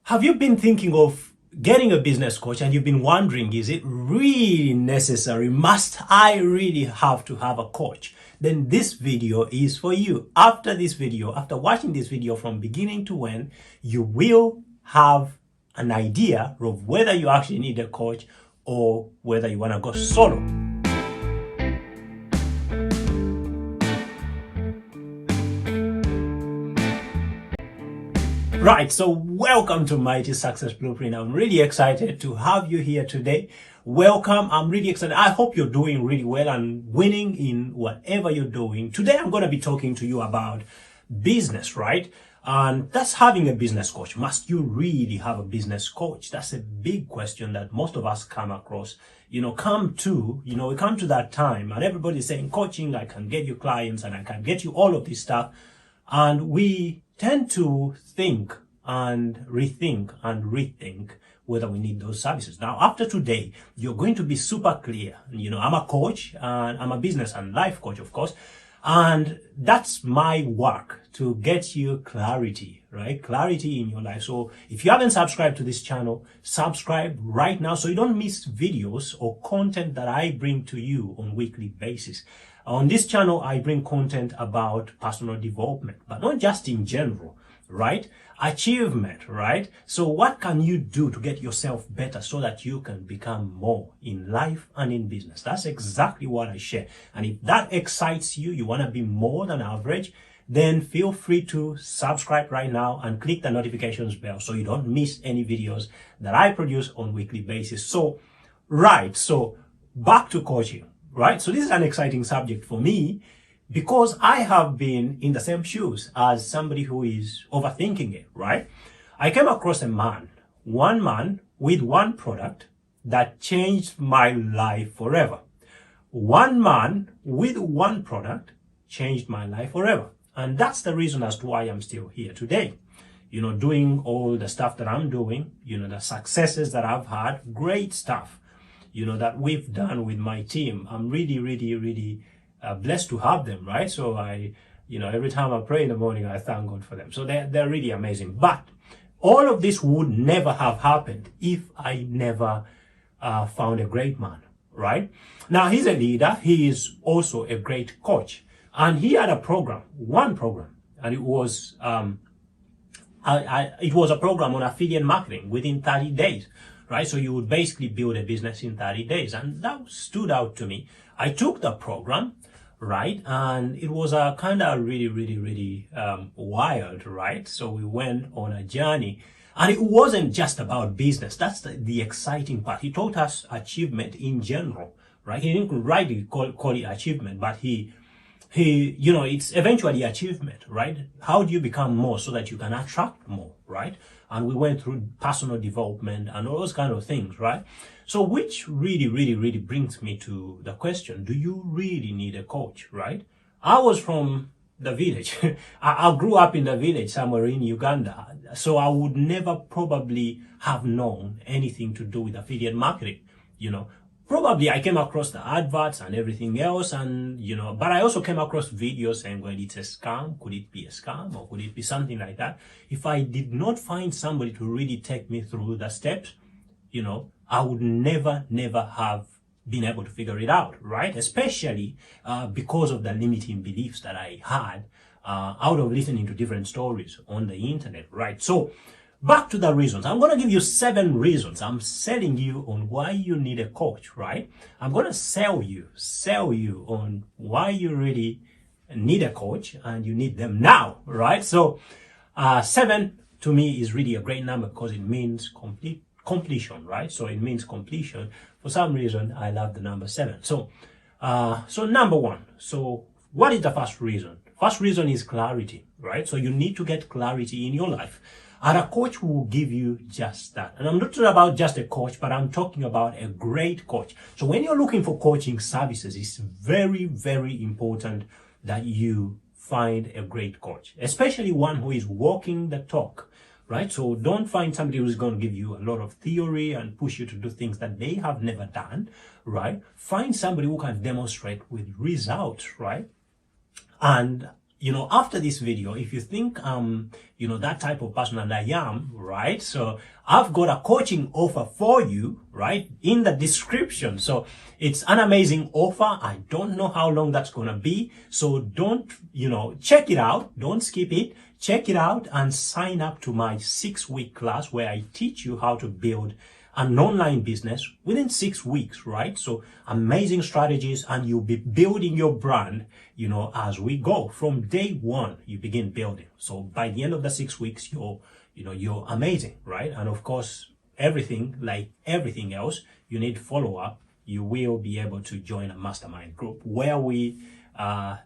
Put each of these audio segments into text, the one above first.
Have you been thinking of getting a business coach and you've been wondering, is it really necessary? Must I really have to have a coach? Then this video is for you. After watching this video from beginning to end, you will have an idea of whether you actually need a coach or whether you want to go solo. Right, so welcome to Mighty Success Blueprint. I'm really excited to have you here today. Welcome. I'm really excited. I hope you're doing really well and winning in whatever you're doing. Today, I'm going to be talking to you about business, right? And that's having a business coach. Must you really have a business coach? That's a big question that most of us come across. We come to that time and everybody's saying, coaching, I can get you clients and I can get you all of this stuff. And we tend to think and rethink whether we need those services. Now, after today, you're going to be super clear. I'm a coach and I'm a business and life coach, of course. And that's my work to get you clarity, right? Clarity in your life. So if you haven't subscribed to this channel, subscribe right now so you don't miss videos or content that I bring to you on a weekly basis. On this channel, I bring content about personal development, but not just in general, right? Achievement, right? So what can you do to get yourself better so that you can become more in life and in business? That's exactly what I share. And if that excites you, you want to be more than average, then feel free to subscribe right now and click the notifications bell so you don't miss any videos that I produce on a weekly basis. So back to coaching. Right? So this is an exciting subject for me because I have been in the same shoes as somebody who is overthinking it, right? I came across one man with one product that changed my life forever. One man with one product changed my life forever. And that's the reason as to why I'm still here today. Doing all the stuff that I'm doing, the successes that I've had, great stuff. That we've done with my team. I'm really, really, really blessed to have them, right? So every time I pray in the morning, I thank God for them. So they're really amazing. But all of this would never have happened if I never found a great man, right? Now, he's a leader. He is also a great coach. And he had one program, and it was a program on affiliate marketing within 30 days. Right? So you would basically build a business in 30 days. And that stood out to me. I took the program, right? And it was a kind of really, really, really wild, right? So we went on a journey. And it wasn't just about business. That's the exciting part. He taught us achievement in general, right? He didn't rightly call it achievement, but it's eventually achievement, right? How do you become more so that you can attract more, right? And we went through personal development and all those kind of things, right? So which really, really, really brings me to the question, do you really need a coach, right? I was from the village. I grew up in the village somewhere in Uganda. So I would never probably have known anything to do with affiliate marketing, Probably I came across the adverts and everything else but I also came across videos saying, well, it's a scam. Could it be a scam or could it be something like that? If I did not find somebody to really take me through the steps, I would never have been able to figure it out, right? Especially because of the limiting beliefs that I had out of listening to different stories on the internet, right? So back to the reasons. I'm going to give you 7 reasons. I'm selling you on why you need a coach, right? I'm going to sell you on why you really need a coach and you need them now, right? So 7 to me is really a great number because it means completion, right? So it means completion. For some reason, I love the number 7. So number 1. So what is the first reason? First reason is clarity, right? So you need to get clarity in your life. And a coach will give you just that. And I'm not talking about just a coach, but I'm talking about a great coach. So when you're looking for coaching services, it's very, very important that you find a great coach, especially one who is walking the talk, right? So don't find somebody who's going to give you a lot of theory and push you to do things that they have never done, right? Find somebody who can demonstrate with results, right? And after this video, if you think that type of person, and I am, right? So I've got a coaching offer for you, right, in the description. So it's an amazing offer. I don't know how long that's gonna be. So don't, check it out. Don't skip it. Check it out and sign up to my 6-week class where I teach you how to build an online business within 6 weeks, right? So amazing strategies, and you'll be building your brand, as we go. From day one, you begin building. So by the end of the 6 weeks, you're amazing, right? And of course, everything, like everything else, you need follow up. You will be able to join a mastermind group where we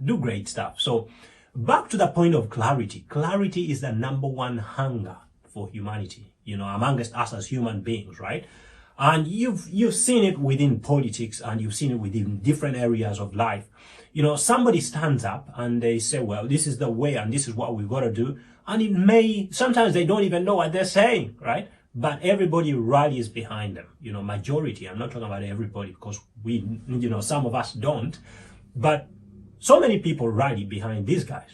do great stuff. So back to the point of clarity. Clarity is the number one hunger for humanity, amongst us as human beings, right? And you've seen it within politics, and you've seen it within different areas of life. Somebody stands up and they say, well, this is the way and this is what we've got to do. And sometimes they don't even know what they're saying, right? But everybody rallies behind them, majority. I'm not talking about everybody, because some of us don't, but so many people rally behind these guys.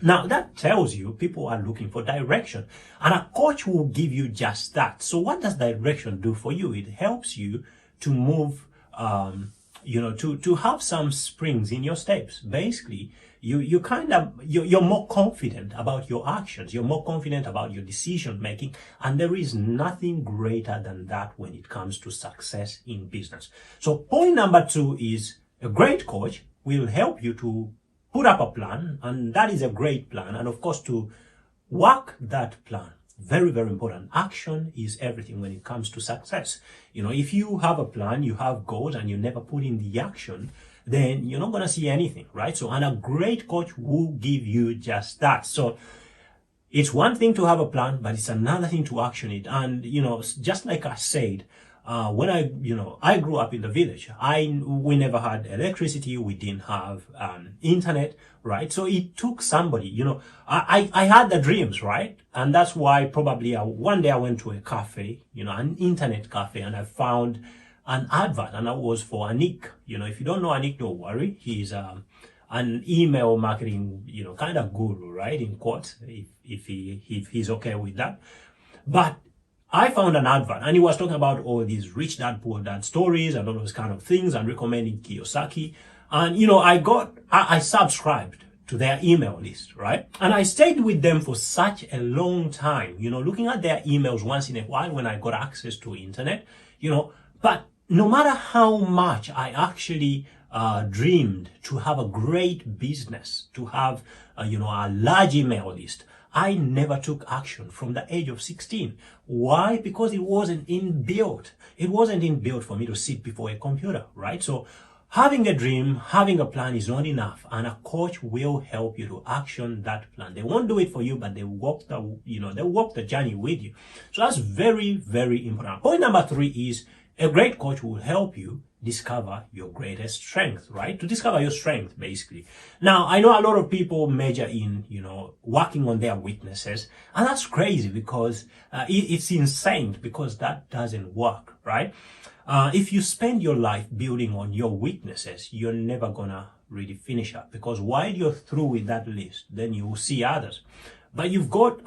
Now, that tells you people are looking for direction, and a coach will give you just that. So what does direction do for you? It helps you to move, to have some springs in your steps. Basically, you're more confident about your actions. You're more confident about your decision making. And there is nothing greater than that when it comes to success in business. So point number 2 is a great coach will help you to put up a plan, and that is a great plan. And of course, to work that plan, very, very important. Action is everything when it comes to success. If you have a plan, you have goals, and you never put in the action, then you're not going to see anything, right? So, and a great coach will give you just that. So it's one thing to have a plan, but it's another thing to action it. And, just like I said, when I grew up in the village, we never had electricity, we didn't have internet, right? So it took somebody, I had the dreams, right? And that's why probably one day I went to a cafe, an internet cafe, and I found an advert, and that was for Anik. If you don't know Anik, don't worry. He's an email marketing, kind of guru, right? In quotes, if he's okay with that. But I found an advert, and he was talking about all these rich dad, poor dad stories and all those kind of things, and recommending Kiyosaki. And, I subscribed to their email list, right? And I stayed with them for such a long time, looking at their emails once in a while when I got access to internet, but no matter how much I actually dreamed to have a great business, to have, a large email list, I never took action from the age of 16. Why? Because it wasn't inbuilt. It wasn't inbuilt for me to sit before a computer, right? So having a dream, having a plan is not enough, and a coach will help you to action that plan. They won't do it for you, but they walk the journey with you. So that's very, very important. Point number 3 is a great coach will help you discover your greatest strength, right? To discover your strength, basically. Now, I know a lot of people major in, working on their weaknesses, and that's crazy because it's insane, because that doesn't work, right? If you spend your life building on your weaknesses, you're never gonna really finish up, because while you're through with that list, then you will see others. But you've got,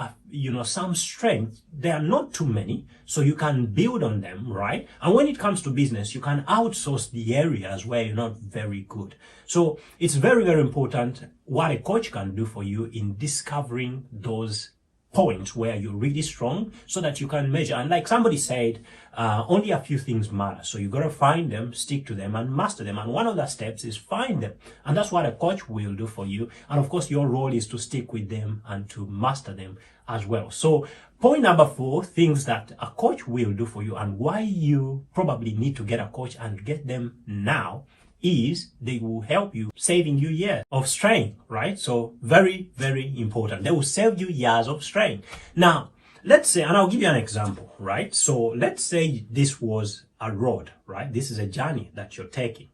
some strengths. There are not too many, so you can build on them, right? And when it comes to business, you can outsource the areas where you're not very good. So it's very, very important what a coach can do for you in discovering those points where you're really strong, so that you can measure. And like somebody said, only a few things matter. So you got to find them, stick to them, and master them. And one of the steps is find them. And that's what a coach will do for you. And of course, your role is to stick with them and to master them as well. So point number 4, things that a coach will do for you, and why you probably need to get a coach and get them now, is they will help you saving you years of strength, right? So very, very important. They will save you years of strength. Now, let's say, and I'll give you an example, right? So let's say this was a road, right? This is a journey that you're taking.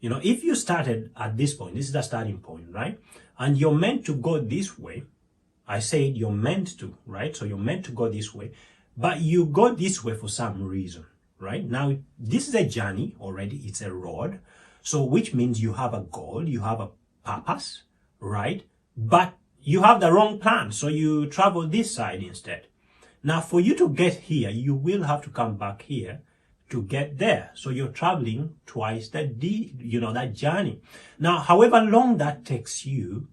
If you started at this point, this is the starting point, right? And you're meant to go this way. I said you're meant to, right? So you're meant to go this way, but you go this way for some reason, right? Now, this is a journey already. It's a road. So which means you have a goal, you have a purpose, right? but you have the wrong plan. So you travel this side instead. Now, for you to get here, you will have to come back here to get there. So you're traveling twice that journey. Now, however long that takes you,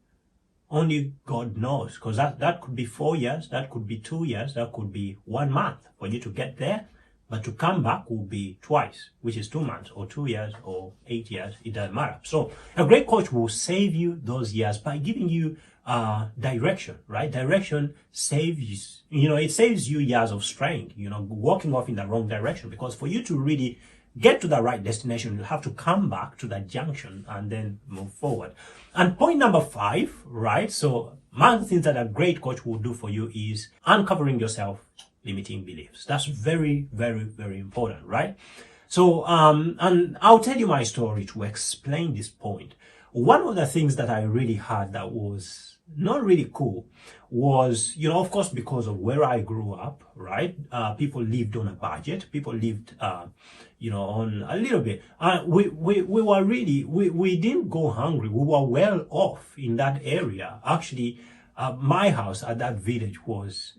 only God knows, because that could be 4 years, that could be 2 years, that could be 1 month for you to get there. But to come back will be twice, which is 2 months or 2 years or 8 years. It doesn't matter. So a great coach will save you those years by giving you direction, right? Direction saves, it saves you years of straying, walking off in the wrong direction, because for you to really get to the right destination, you have to come back to that junction and then move forward. And point number 5, right? So one of the things that a great coach will do for you is uncovering your self-limiting beliefs. That's very, very, very important, right? So, and I'll tell you my story to explain this point. One of the things that I really had that was not really cool was, of course, because of where I grew up, right? People lived on a budget. People lived, on a little bit. We were really, we didn't go hungry. We were well off in that area. Actually, my house at that village was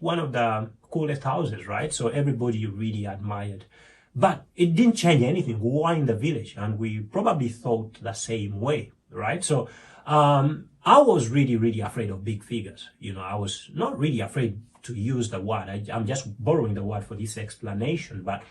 one of the coolest houses, right? So everybody really admired. But it didn't change anything. We were in the village and we probably thought the same way, right? So, I was really, really afraid of big figures. I was not really afraid to use the word. I'm just borrowing the word for this explanation. But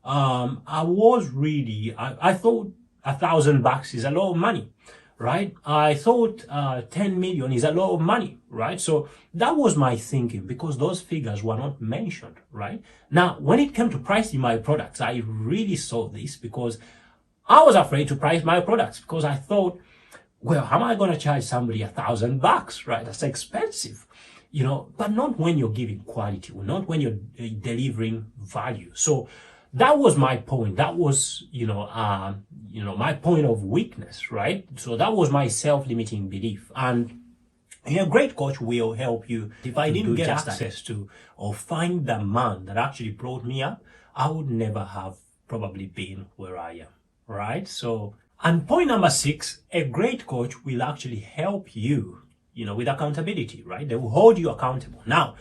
I was really, I thought $1,000 is a lot of money, right? I thought 10 million is a lot of money, right? So that was my thinking, because those figures were not mentioned, right? Now, when it came to pricing my products, I really saw this, because I was afraid to price my products, because I thought, well, how am I going to charge somebody $1,000, right? That's expensive, but not when you're giving quality, or not when you're delivering value. So that was my point. That was, my point of weakness, right? So that was my self-limiting belief. And a great coach will help you. If I didn't get access to or find the man that actually brought me up, I would never have probably been where I am, right? So, and point number 6, a great coach will actually help you, with accountability, right? They will hold you accountable. Now,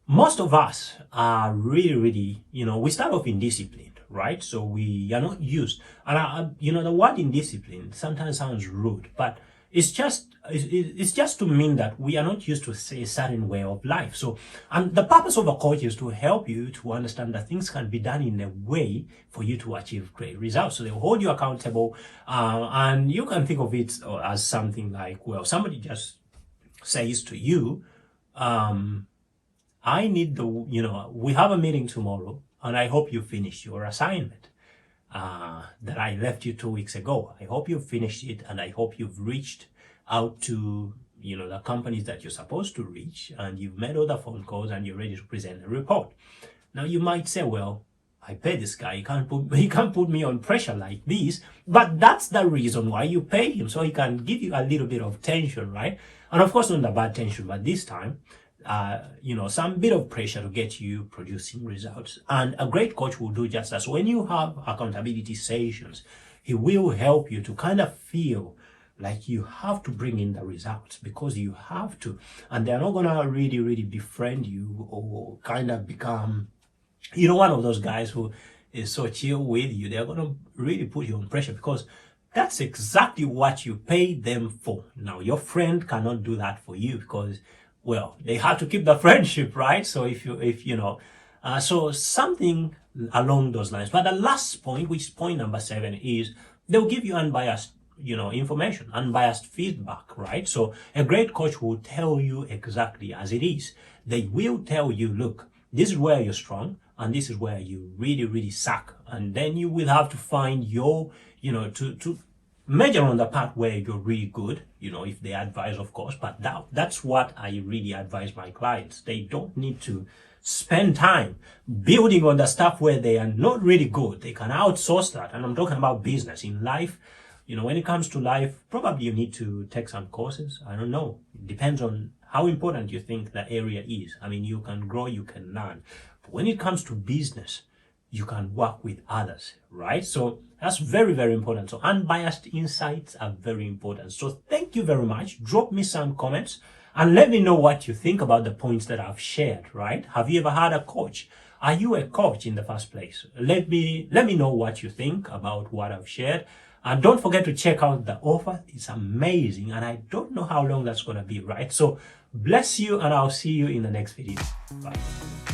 most of us are really, really, we start off indisciplined, right? So we are not used. And, the word indiscipline sometimes sounds rude, but it's just to mean that we are not used to a certain way of life. So, and the purpose of a coach is to help you to understand that things can be done in a way for you to achieve great results. So they will hold you accountable, and you can think of it as something like, well, somebody just says to you, I need we have a meeting tomorrow, and I hope you finish your assignment that I left you 2 weeks ago. I hope you finished it, and I hope you've reached out to, the companies that you're supposed to reach, and you've made all the phone calls, and you're ready to present a report. Now, you might say, well, I pay this guy. He can't put me on pressure like this. But that's the reason why you pay him, so he can give you a little bit of tension, right? And of course, not the bad tension, but this time, some bit of pressure to get you producing results. And a great coach will do just that. So when you have accountability sessions, he will help you to kind of feel like you have to bring in the results, because you have to. And they're not going to really, really befriend you or kind of become, one of those guys who is so chill with you. They're going to really put you on pressure, because that's exactly what you pay them for. Now, your friend cannot do that for you, because, well, they have to keep the friendship, right? So so something along those lines. But the last point, which is point number 7, is they'll give you unbiased, information, unbiased feedback, right? So a great coach will tell you exactly as it is. They will tell you, look, this is where you're strong, and this is where you really, really suck. And then you will have to find your, to measure on the part where you're really good, if they advise, of course. But that's what I really advise my clients. They don't need to spend time building on the stuff where they are not really good. They can outsource that. And I'm talking about business. In life, when it comes to life, probably you need to take some courses. I don't know. It depends on how important you think the area is. I mean, you can grow, you can learn. But when it comes to business, you can work with others, right? So that's very, very important. So unbiased insights are very important. So thank thank you very much. Drop me some comments and let me know what you think about the points that I've shared, right? Have you ever had a coach? Are you a coach in the first place? Let me know what you think about what I've shared. And don't forget to check out the offer. It's amazing. And I don't know how long that's going to be, right? So bless you, and I'll see you in the next video. Bye.